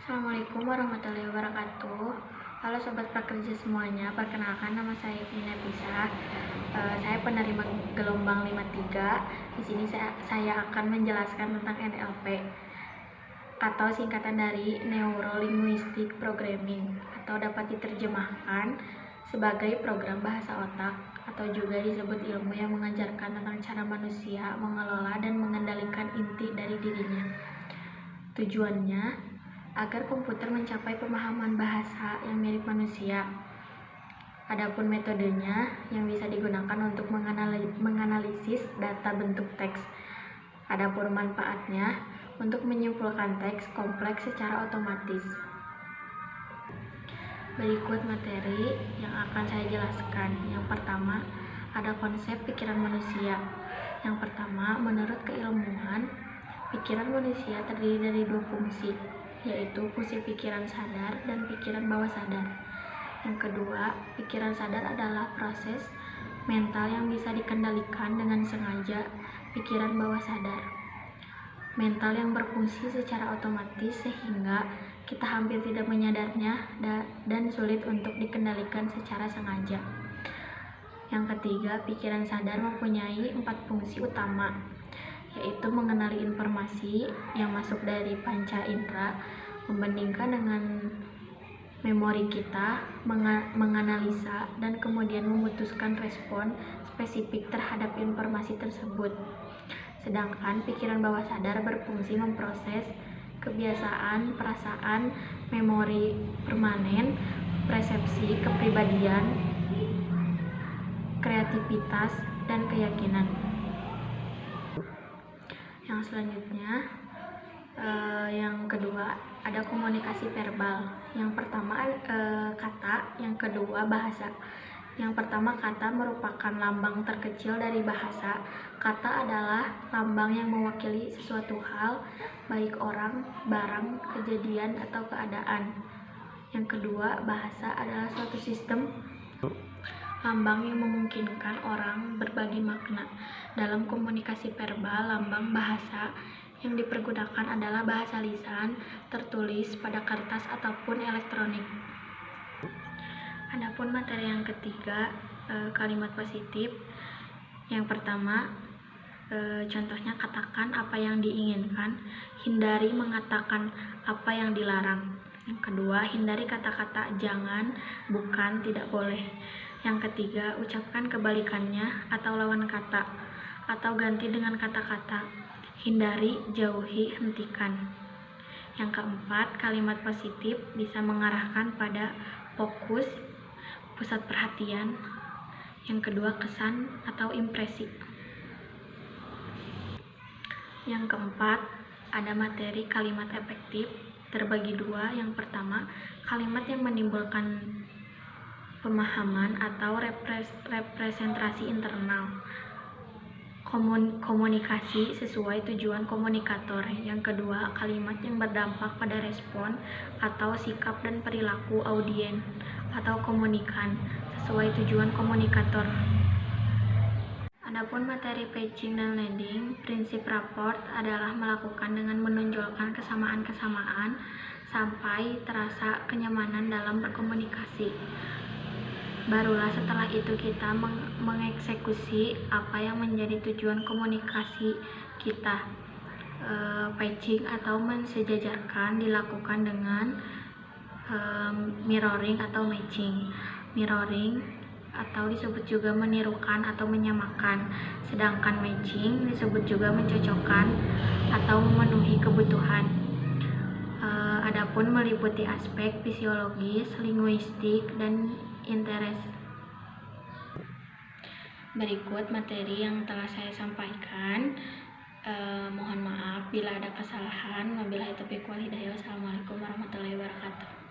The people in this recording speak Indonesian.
Assalamualaikum warahmatullahi wabarakatuh. Halo Sobat Prakerja semuanya, perkenalkan nama saya Vina Pisa. Saya penerima gelombang 53. Di sini saya akan menjelaskan tentang NLP atau singkatan dari Neuro Linguistic Programming, atau dapat diterjemahkan sebagai program bahasa otak, atau juga disebut ilmu yang mengajarkan tentang cara manusia mengelola dan mengendalikan inti dari dirinya. Tujuannya agar komputer mencapai pemahaman bahasa yang mirip manusia. Adapun metodenya yang bisa digunakan untuk menganalisis data bentuk teks. Adapun manfaatnya untuk menyimpulkan teks kompleks secara otomatis. Berikut materi yang akan saya jelaskan. Yang pertama, ada konsep pikiran manusia. Yang pertama, menurut keilmuan, pikiran manusia terdiri dari dua fungsi, yaitu fungsi pikiran sadar dan pikiran bawah sadar. Yang kedua, pikiran sadar adalah proses mental yang bisa dikendalikan dengan sengaja. Pikiran bawah sadar, mental yang berfungsi secara otomatis sehingga kita hampir tidak menyadarnya dan sulit untuk dikendalikan secara sengaja. Yang ketiga, pikiran sadar mempunyai 4 fungsi utama, yaitu mengenali informasi yang masuk dari panca indera, membandingkan dengan memori kita, menganalisa, dan kemudian memutuskan respon spesifik terhadap informasi tersebut. Sedangkan pikiran bawah sadar berfungsi memproses kebiasaan, perasaan, memori permanen, persepsi, kepribadian, kreativitas, dan keyakinan. Yang selanjutnya, yang kedua ada komunikasi verbal. Yang pertama kata, yang kedua bahasa. Yang pertama, kata merupakan lambang terkecil dari bahasa. Kata adalah lambang yang mewakili sesuatu hal, baik orang, barang, kejadian, atau keadaan. Yang kedua, bahasa adalah suatu sistem lambang yang memungkinkan orang berbagi makna. Dalam komunikasi verbal, lambang bahasa yang dipergunakan adalah bahasa lisan, tertulis pada kertas ataupun elektronik. Adapun materi yang ketiga, kalimat positif. Yang pertama, contohnya katakan apa yang diinginkan, hindari mengatakan apa yang dilarang. Yang kedua, hindari kata-kata jangan, bukan, tidak boleh. Yang ketiga, ucapkan kebalikannya atau lawan kata, atau ganti dengan kata-kata hindari, jauhi, hentikan. Yang keempat, kalimat positif bisa mengarahkan pada fokus, pusat perhatian. Yang kedua, kesan atau impresi. Yang keempat, ada materi kalimat efektif terbagi dua. Yang pertama, kalimat yang menimbulkan pemahaman atau representasi internal, komunikasi sesuai tujuan komunikator. Yang kedua, kalimat yang berdampak pada respon atau sikap dan perilaku audien atau komunikan sesuai tujuan komunikator. Adapun materi patching dan leading, prinsip raport adalah melakukan dengan menonjolkan kesamaan-kesamaan sampai terasa kenyamanan dalam berkomunikasi. Barulah setelah itu kita mengeksekusi apa yang menjadi tujuan komunikasi kita. Patching atau mensejajarkan dilakukan dengan mirroring atau matching. Mirroring atau disebut juga menirukan atau menyamakan, sedangkan matching disebut juga mencocokkan atau memenuhi kebutuhan. Adapun meliputi aspek fisiologis, linguistik, dan interest. Berikut materi yang telah saya sampaikan. Mohon maaf bila ada kesalahan. Wabillahi taufiq wal hidayah. Wassalamualaikum warahmatullahi wabarakatuh.